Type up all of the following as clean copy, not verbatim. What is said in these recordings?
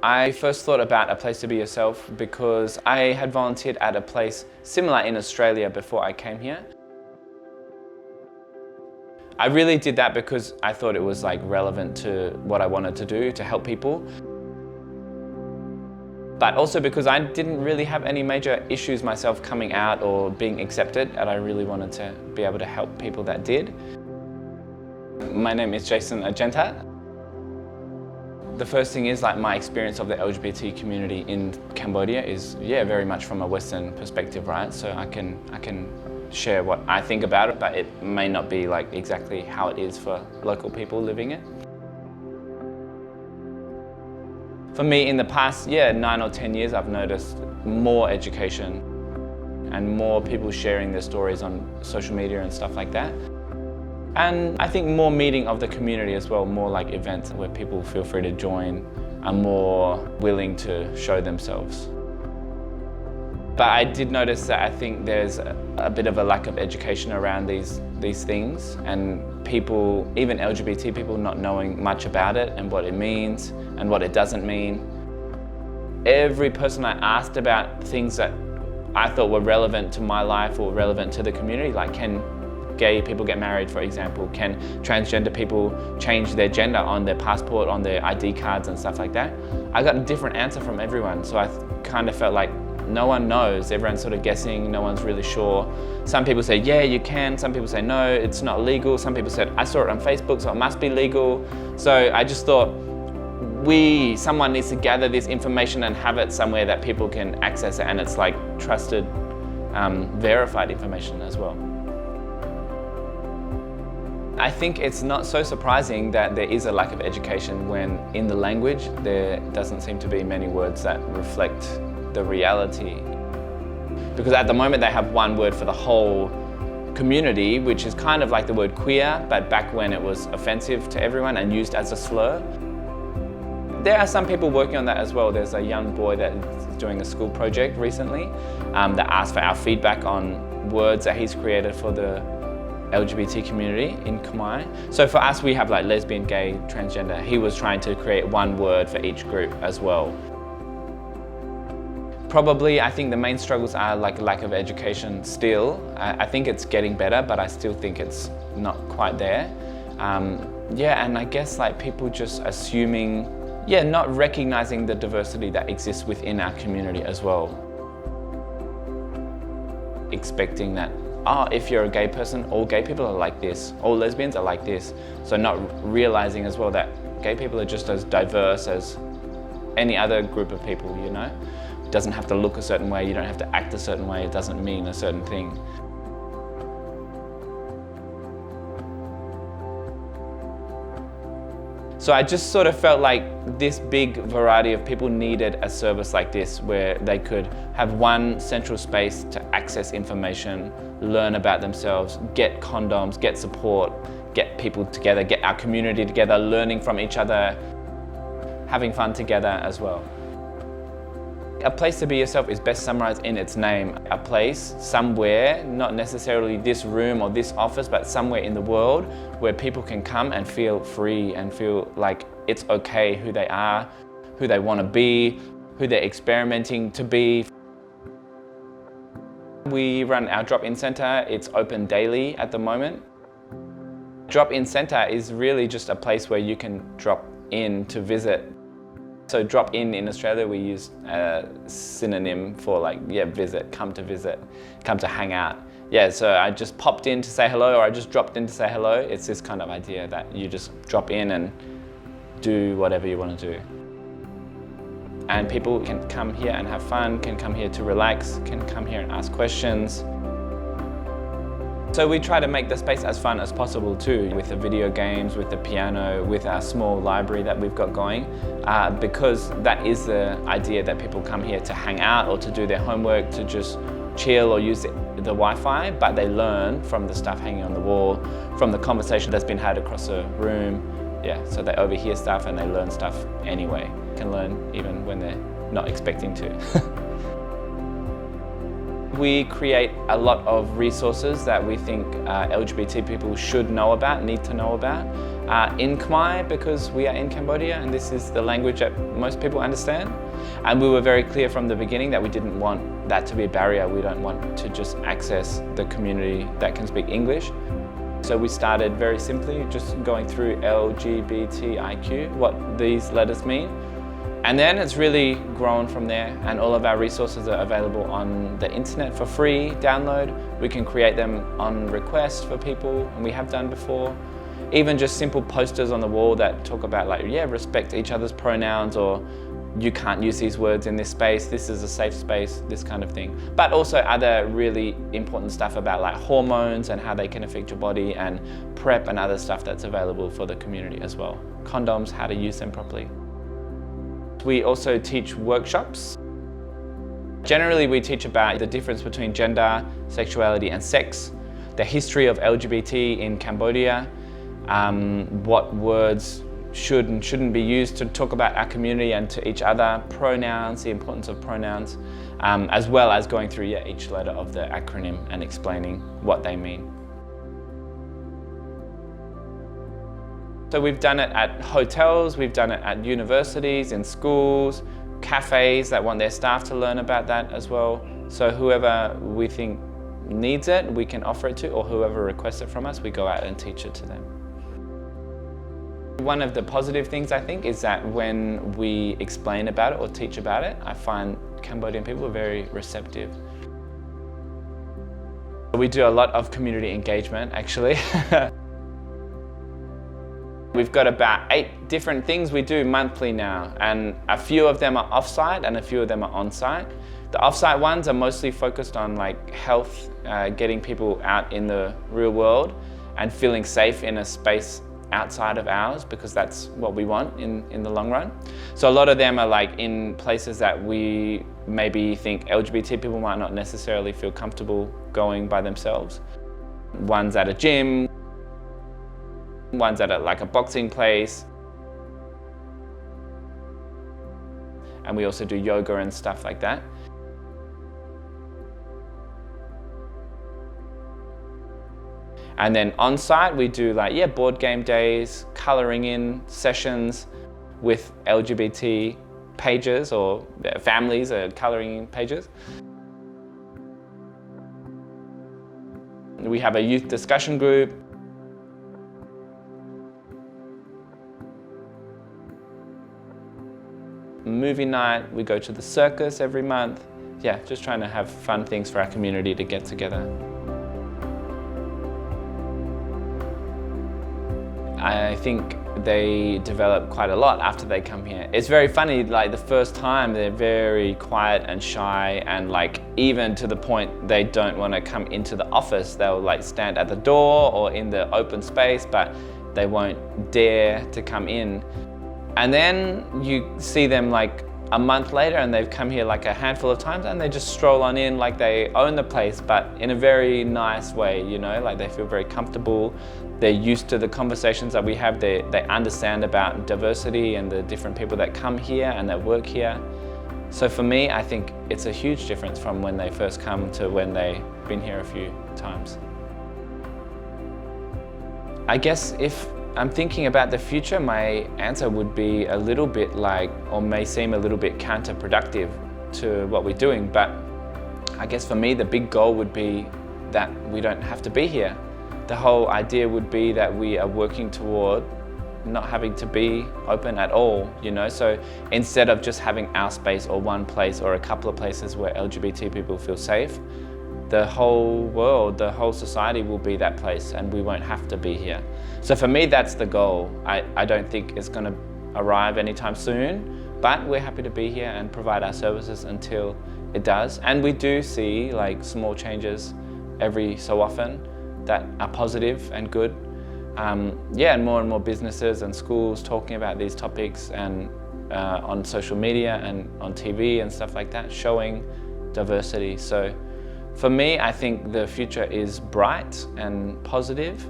I first thought about A Place to Be Yourself because I had volunteered at a place similar in Australia before I came here. I really did that because I thought it was relevant to what I wanted to do, to help people. But also because I didn't really have any major issues myself coming out or being accepted, and I really wanted to be able to help people that did. My name is Argenta. The first thing is my experience of the LGBT community in Cambodia is very much from a Western perspective, right? So I can share what I think about it, but it may not be exactly how it is for local people living it. For me, in the past 9 or 10 years, I've noticed more education and more people sharing their stories on social media and stuff like that. And I think more meeting of the community as well, more events where people feel free to join, are more willing to show themselves. But I did notice that I think there's a bit of a lack of education around these things, and people, even LGBT people, not knowing much about it and what it means and what it doesn't mean. Every person I asked about things that I thought were relevant to my life or relevant to the community, can gay people get married, for example? Can transgender people change their gender on their passport, on their ID cards and stuff like that? I got a different answer from everyone, so I kind of felt like no one knows. Everyone's sort of guessing, no one's really sure. Some people say, yeah, you can. Some people say, no, it's not legal. Some people said, I saw it on Facebook, so it must be legal. So I just thought, someone needs to gather this information and have it somewhere that people can access it, and it's trusted, verified information as well. I think it's not so surprising that there is a lack of education when in the language there doesn't seem to be many words that reflect the reality. Because at the moment they have one word for the whole community, which is kind of like the word queer, but back when it was offensive to everyone and used as a slur. There are some people working on that as well. There's a young boy that is doing a school project recently that asked for our feedback on words that he's created for the LGBT community in Khmer. So for us, we have lesbian, gay, transgender. He was trying to create one word for each group as well. Probably, I think the main struggles are lack of education still. I think it's getting better, but I still think it's not quite there. And I guess people just assuming, not recognizing the diversity that exists within our community as well. Expecting that, if you're a gay person, all gay people are like this, all lesbians are like this. So not realizing as well that gay people are just as diverse as any other group of people, you know? It doesn't have to look a certain way, you don't have to act a certain way, it doesn't mean a certain thing. So I just sort of felt like this big variety of people needed a service like this where they could have one central space to access information, learn about themselves, get condoms, get support, get people together, get our community together, learning from each other, having fun together as well. A place to be yourself is best summarized in its name. A place, somewhere, not necessarily this room or this office, but somewhere in the world where people can come and feel free and feel like it's okay who they are, who they want to be, who they're experimenting to be. We run our drop-in center. It's open daily at the moment. Drop-in center is really just a place where you can drop in to visit. So drop in Australia, we use a synonym for visit, come to hang out. Yeah, so I just popped in to say hello, or I just dropped in to say hello. It's this kind of idea that you just drop in and do whatever you want to do. And people can come here and have fun, can come here to relax, can come here and ask questions. So we try to make the space as fun as possible too, with the video games, with the piano, with our small library that we've got going, because that is the idea that people come here to hang out or to do their homework, to just chill or use the Wi-Fi, but they learn from the stuff hanging on the wall, from the conversation that's been had across the room. Yeah, so they overhear stuff and they learn stuff anyway. Can learn even when they're not expecting to. We create a lot of resources that we think LGBT people should know about, need to know about, in Khmer, because we are in Cambodia and this is the language that most people understand. And we were very clear from the beginning that we didn't want that to be a barrier. We don't want to just access the community that can speak English. So we started very simply just going through LGBTIQ, what these letters mean. And then it's really grown from there, and all of our resources are available on the internet for free download. We can create them on request for people, and we have done before. Even just simple posters on the wall that talk about like, yeah, respect each other's pronouns, or you can't use these words in this space, this is a safe space, this kind of thing. But also other really important stuff about like hormones and how they can affect your body, and PrEP and other stuff that's available for the community as well. Condoms, how to use them properly. We also teach workshops. Generally, we teach about the difference between gender, sexuality and sex, the history of LGBT in Cambodia, what words should and shouldn't be used to talk about our community and to each other, pronouns, the importance of pronouns, as well as going through each letter of the acronym and explaining what they mean. So we've done it at hotels, we've done it at universities, in schools, cafes that want their staff to learn about that as well. So whoever we think needs it, we can offer it to, or whoever requests it from us, we go out and teach it to them. One of the positive things I think is that when we explain about it or teach about it, I find Cambodian people are very receptive. We do a lot of community engagement actually. We've got about 8 different things we do monthly now, and a few of them are off-site and a few of them are on-site. The off-site ones are mostly focused on like health, getting people out in the real world and feeling safe in a space outside of ours, because that's what we want in the long run. So a lot of them are like in places that we maybe think LGBT people might not necessarily feel comfortable going by themselves. One's at a gym, one's at like a boxing place. And we also do yoga and stuff like that. And then on site we do like, board game days, colouring in sessions with LGBT pages or families or colouring in pages. We have a youth discussion group. Movie night, we go to the circus every month. Yeah, just trying to have fun things for our community to get together. I think they develop quite a lot after they come here. It's very funny, like the first time they're very quiet and shy, and like even to the point they don't want to come into the office. They'll like stand at the door or in the open space, but they won't dare to come in. And then you see them like a month later and they've come here like a handful of times and they just stroll on in like they own the place, but in a very nice way, you know, like they feel very comfortable. They're used to the conversations that we have. They understand about diversity and the different people that come here and that work here. So for me, I think it's a huge difference from when they first come to when they've been here a few times. I guess if I'm thinking about the future, my answer would be a little bit like, or may seem a little bit counterproductive to what we're doing, but I guess for me the big goal would be that we don't have to be here. The whole idea would be that we are working toward not having to be open at all, you know? So instead of just having our space or one place or a couple of places where LGBT people feel safe, the whole world, the whole society will be that place and we won't have to be here. So for me, that's the goal. I don't think it's going to arrive anytime soon, but we're happy to be here and provide our services until it does. And we do see like small changes every so often that are positive and good. And more businesses and schools talking about these topics, and on social media and on TV and stuff like that, showing diversity. So for me, I think the future is bright and positive,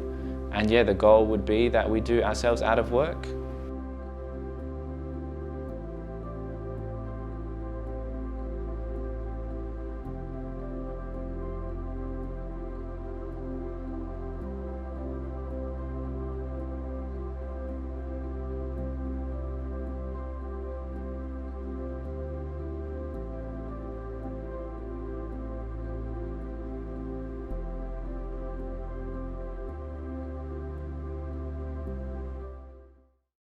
and the goal would be that we do ourselves out of work.